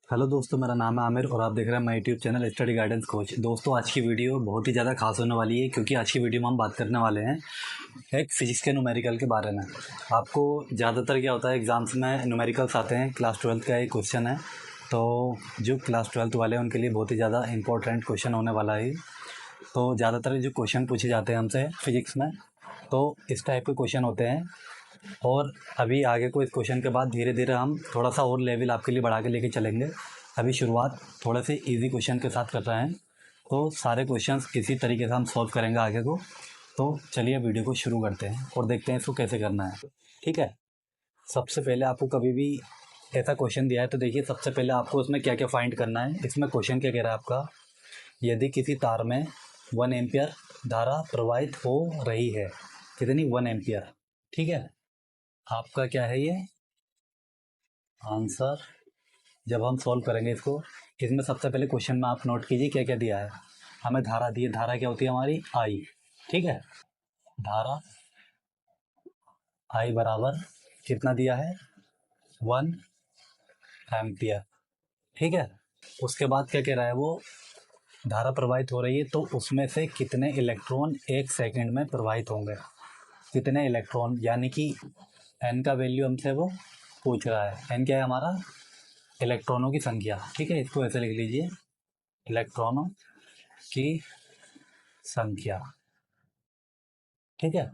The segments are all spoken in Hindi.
हेलो दोस्तों, मेरा नाम है आमिर और आप देख रहे हैं my YouTube channel study guidance coach. दोस्तों, आज की वीडियो बहुत ही ज़्यादा खास होने वाली है क्योंकि आज की वीडियो में हम बात करने वाले हैं एक फिजिक्स के न्यूमेरिकल के बारे में। आपको ज़्यादातर क्या होता है, एग्ज़ाम्स में न्यूमेरिकल्स आते हैं। क्लास 12th का एक क्वेश्चन है, तो जो क्लास 12th वाले हैं उनके लिए बहुत ही ज़्यादा इंपॉर्टेंट क्वेश्चन होने वाला है। तो ज़्यादातर जो क्वेश्चन पूछे जाते हैं हमसे फिजिक्स में, तो इस टाइप के क्वेश्चन होते हैं। और अभी आगे को इस क्वेश्चन के बाद धीरे धीरे हम थोड़ा सा और लेवल आपके लिए बढ़ा के लेके चलेंगे। अभी शुरुआत थोड़े से इजी क्वेश्चन के साथ कर रहे हैं, तो सारे क्वेश्चंस इसी तरीके से हम सॉल्व करेंगे आगे को। तो चलिए वीडियो को शुरू करते हैं और देखते हैं इसको कैसे करना है। ठीक है, सबसे पहले आपको कभी भी ऐसा क्वेश्चन दिया है तो देखिए, सबसे पहले आपको उसमें क्या क्या फाइंड करना है। इसमें क्वेश्चन क्या कह रहा है आपका, यदि किसी तार में 1 एम्पियर धारा प्रवाहित हो रही है। कितनी? 1 एम्पियर। ठीक है, आपका क्या है ये आंसर। जब हम सॉल्व करेंगे इसको, इसमें सबसे पहले क्वेश्चन में आप नोट कीजिए क्या क्या दिया है। हमें धारा दी है, धारा क्या होती है हमारी? आई। ठीक है, धारा आई बराबर कितना दिया है? 1 एम्पियर। ठीक है, उसके बाद क्या कह रहा है वो, धारा प्रवाहित हो रही है तो उसमें से कितने इलेक्ट्रॉन 1 सेकंड में प्रवाहित होंगे। कितने इलेक्ट्रॉन, यानी कि एन का वैल्यू हमसे वो पूछ रहा है। एन क्या है हमारा? इलेक्ट्रॉनों की संख्या। ठीक है, इसको ऐसे लिख लीजिए, इलेक्ट्रॉनों की संख्या। ठीक है,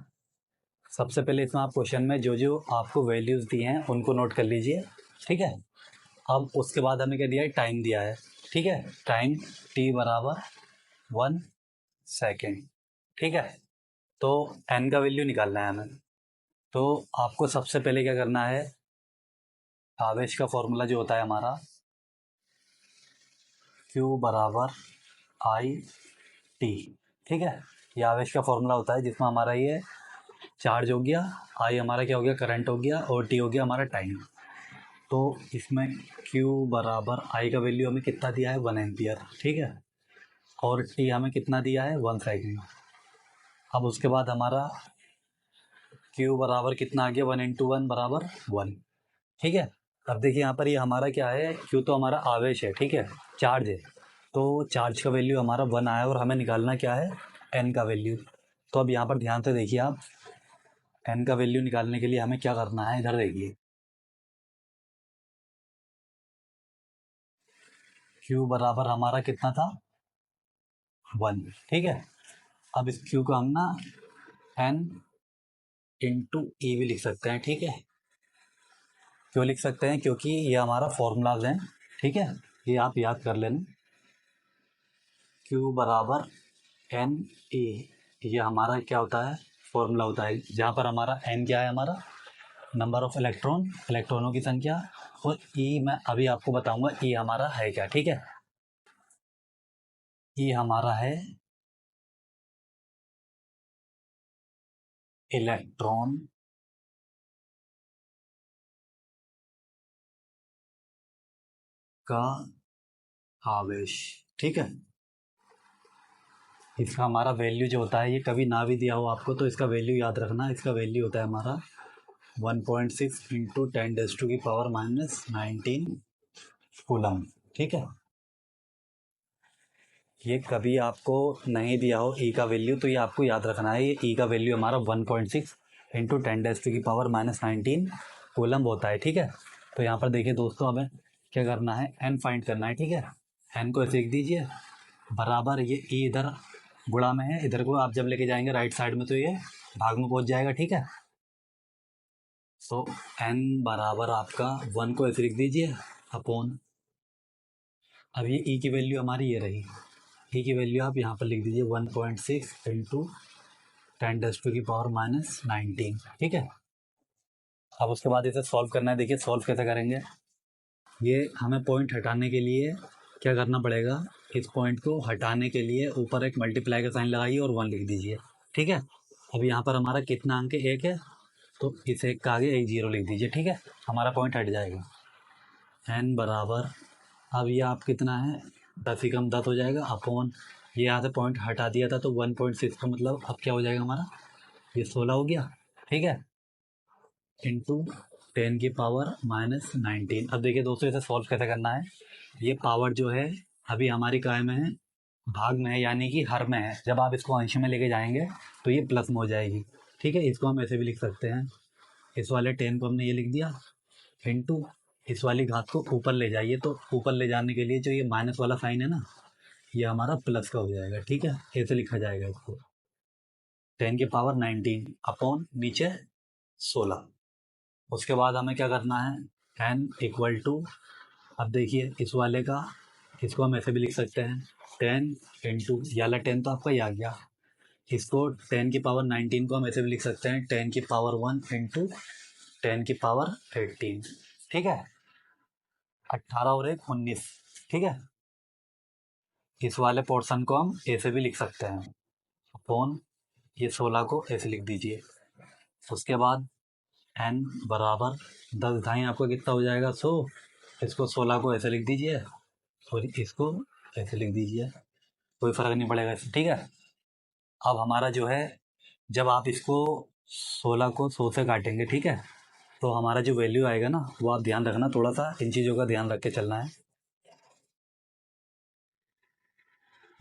सबसे पहले इसमें आप क्वेश्चन में जो जो आपको वैल्यूज़ दी हैं उनको नोट कर लीजिए। ठीक है, अब उसके बाद हमें क्या दिया है? टाइम दिया है। ठीक है, टाइम टी बराबर 1 सेकेंड। ठीक है, तो एन का वैल्यू निकालना है हमें। तो आपको सबसे पहले क्या करना है, आवेश का फॉर्मूला जो होता है हमारा, Q बराबर आई टी। ठीक है, ये आवेश का फॉर्मूला होता है जिसमें हमारा ये चार्ज हो गया, आई हमारा क्या हो गया? करंट हो गया, और टी हो गया हमारा टाइम। तो इसमें Q बराबर आई का वैल्यू हमें कितना दिया है? 1 एम्पियर। ठीक है, और टी हमें कितना दिया है? 1 सेकेंड। अब उसके बाद हमारा Q बराबर कितना आ गया? 1 इंटू 1 बराबर 1। ठीक है, अब देखिए यहाँ पर ये हमारा क्या है, Q तो हमारा आवेश है। ठीक है, चार्ज है, तो चार्ज का वैल्यू हमारा 1 आया और हमें निकालना क्या है? N का वैल्यू। तो अब यहाँ पर ध्यान से देखिए आप, N का वैल्यू निकालने के लिए हमें क्या करना है, इधर देखिए। Q बराबर हमारा कितना था? 1। ठीक है, अब इस Q को हम ना N इंटू ई भी लिख सकते हैं। ठीक है, क्यों लिख सकते हैं? क्योंकि ये हमारा फॉर्मूलाज हैं। ठीक है, ये आप याद कर लेना। Q बराबर एन ए, ये हमारा क्या होता है? फॉर्मूला होता है, जहाँ पर हमारा एन क्या है? हमारा नंबर ऑफ इलेक्ट्रॉन, इलेक्ट्रॉनों की संख्या। और ई मैं अभी आपको बताऊंगा ई हमारा है क्या। ठीक है, ई हमारा है इलेक्ट्रॉन का आवेश। ठीक है, इसका हमारा वैल्यू जो होता है, ये कभी ना भी दिया हो आपको तो इसका वैल्यू याद रखना। इसका वैल्यू होता है हमारा 1.6 इंटू 10⁻⁻19 कूलम। ठीक है, ये कभी आपको नहीं दिया हो ई का वैल्यू तो ये आपको याद रखना है। ये ई का वैल्यू हमारा 1.6 इंटू 10⁻⁻19 कूलम होता है। ठीक है, तो यहाँ पर देखिए दोस्तों, हमें क्या करना है? एन फाइंड करना है। ठीक है, एन को ऐसे लिख दीजिए, बराबर ये ई इधर गुणा में है, इधर को आप जब लेके जाएंगे राइट साइड में तो ये भाग में पहुंच जाएगा। ठीक है, तो एन बराबर आपका 1 को ऐसे लिख दीजिए अपॉन, अब ये ई की वैल्यू हमारी ये रही, ई की वैल्यू आप यहाँ पर लिख दीजिए 1.6 इंटू 10⁻⁻19। ठीक है, अब उसके बाद इसे सॉल्व करना है। देखिए सॉल्व कैसे करेंगे, ये हमें पॉइंट हटाने के लिए क्या करना पड़ेगा? इस पॉइंट को हटाने के लिए ऊपर एक मल्टीप्लाई का साइन लगाइए और 1 लिख दीजिए। ठीक है, अब यहाँ पर हमारा कितना अंक है? 1 है, तो इस 1 का आगे एक 0 लिख दीजिए। ठीक है, हमारा पॉइंट हट जाएगा। एन बराबर, अब ये आप कितना है? 10 ही कम 10 हो जाएगा अपॉन, ये यहाँ से पॉइंट हटा दिया था तो 1.6 का मतलब अब क्या हो जाएगा हमारा? ये 16 हो गया। ठीक है, इंटू 10⁻⁻19। अब देखिए दोस्तों, इसे सॉल्व कैसे करना है। ये पावर जो है अभी हमारी काय में है, भाग में है, यानी कि हर में है। जब आप इसको अंश में लेके जाएंगे तो ये प्लस में हो जाएगी। ठीक है, इसको हम ऐसे भी लिख सकते हैं, इस वाले 10 को हमने ये लिख दिया इंटू इस वाली घात को ऊपर ले जाइए, तो ऊपर ले जाने के लिए जो ये माइनस वाला साइन है ना, ये हमारा प्लस का हो जाएगा। ठीक है, ऐसे लिखा जाएगा इसको, 10 की पावर 19 अपॉन नीचे 16। उसके बाद हमें क्या करना है, n इक्वल टू, अब देखिए इस वाले का, इसको हम ऐसे भी लिख सकते हैं 10 इंटू ये वाला 10 तो आपका ही आ गया, इसको 10 की पावर 19 को हम ऐसे भी लिख सकते हैं 10 की पावर 1 इंटू 10 की पावर 18। ठीक है, 18 और 1 19। ठीक है, इस वाले पोर्शन को हम ऐसे भी लिख सकते हैं अपॉन ये 16 को ऐसे लिख दीजिए। उसके बाद n बराबर 10 ढाई आपका कितना हो जाएगा 100, इसको 16 को ऐसे लिख दीजिए और इसको ऐसे लिख दीजिए, कोई फ़र्क नहीं पड़ेगा इससे। ठीक है, अब हमारा जो है, जब आप इसको 16 को 100 से काटेंगे, ठीक है, तो हमारा जो वैल्यू आएगा ना, वो आप ध्यान रखना, थोड़ा सा इन चीज़ों का ध्यान रख के चलना है।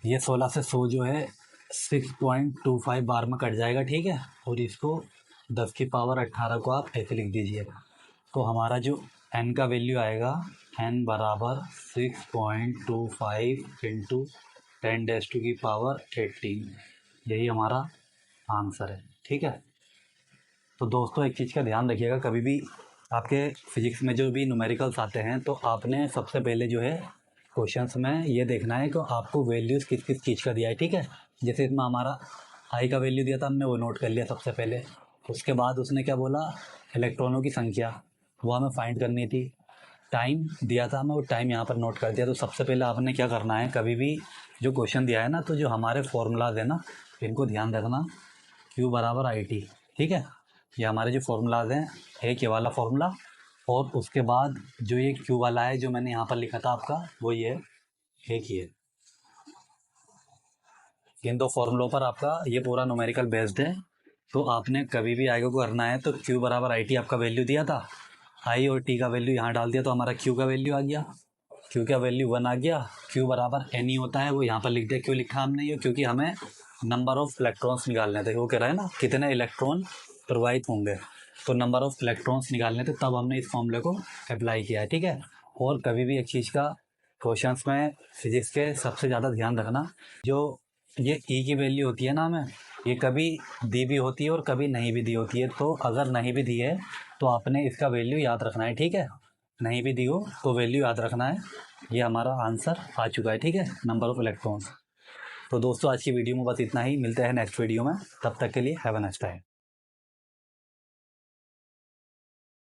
ये 16 से 100 जो है 6.25 बार में कट जाएगा। ठीक है, और इसको 10 की पावर 18 को आप ऐसे लिख दीजिए, तो हमारा जो n का वैल्यू आएगा, n बराबर 6.25 इंटू 10 की पावर 18, यही हमारा आंसर है। ठीक है, तो दोस्तों एक चीज़ का ध्यान रखिएगा, कभी भी आपके फिजिक्स में जो भी न्यूमेरिकल्स आते हैं तो आपने सबसे पहले जो है क्वेश्चंस में ये देखना है कि आपको वैल्यूज़ किस किस चीज़ का दिया है। ठीक है, जैसे इसमें हमारा आई का वैल्यू दिया था, हमने वो नोट कर लिया सबसे पहले। उसके बाद उसने क्या बोला, इलेक्ट्रॉनों की संख्या, वो हमें फाइंड करनी थी। टाइम दिया था, हमें वो टाइम यहाँ पर नोट कर दिया। तो सबसे पहले आपने क्या करना है, कभी भी जो क्वेश्चन दिया है ना, तो जो हमारे फॉर्मूलाज है ना, इनको ध्यान रखना, Q बराबर आई टी। ठीक है, ये हमारे जो फॉर्मूलाज हैं, एक ये वाला फॉर्मूला, और उसके बाद जो ये Q वाला है जो मैंने यहाँ पर लिखा था आपका, वो ये एक ही है। इन दो फॉर्मूलों पर आपका ये पूरा न्यूमेरिकल बेस्ड है। तो आपने कभी भी आई को करना है तो Q बराबर आई टी आपका वैल्यू दिया था, आई और टी का वैल्यू यहाँ डाल दिया, तो हमारा Q का वैल्यू आ गया, Q का वैल्यू 1 आ गया। Q बराबर N ही होता है, वो यहाँ पर लिख दिया। क्यों लिखा हमने ये, क्योंकि हमें नंबर ऑफ इलेक्ट्रॉन्स निकालने थे। वो कह रहा है ना कितने इलेक्ट्रॉन प्रवाहित होंगे, तो नंबर ऑफ इलेक्ट्रॉन्स निकालने थे, तब हमने इस फॉर्मूले को अप्लाई किया है। ठीक है, और कभी भी एक चीज़ का क्वेश्चंस में फिजिक्स के सबसे ज़्यादा ध्यान रखना, जो ये ई की वैल्यू होती है ना, हमें ये कभी दी भी होती है और कभी नहीं भी दी होती है। तो अगर नहीं भी दी है तो आपने इसका वैल्यू याद रखना है। ठीक है, नहीं भी दी हो तो वैल्यू याद रखना है। ये हमारा आंसर आ चुका है। ठीक है, नंबर ऑफ इलेक्ट्रॉन्स। तो दोस्तों आज की वीडियो में बस इतना ही, मिलते हैं नेक्स्ट वीडियो में, तब तक के लिए हैव अ नाइस टाइम।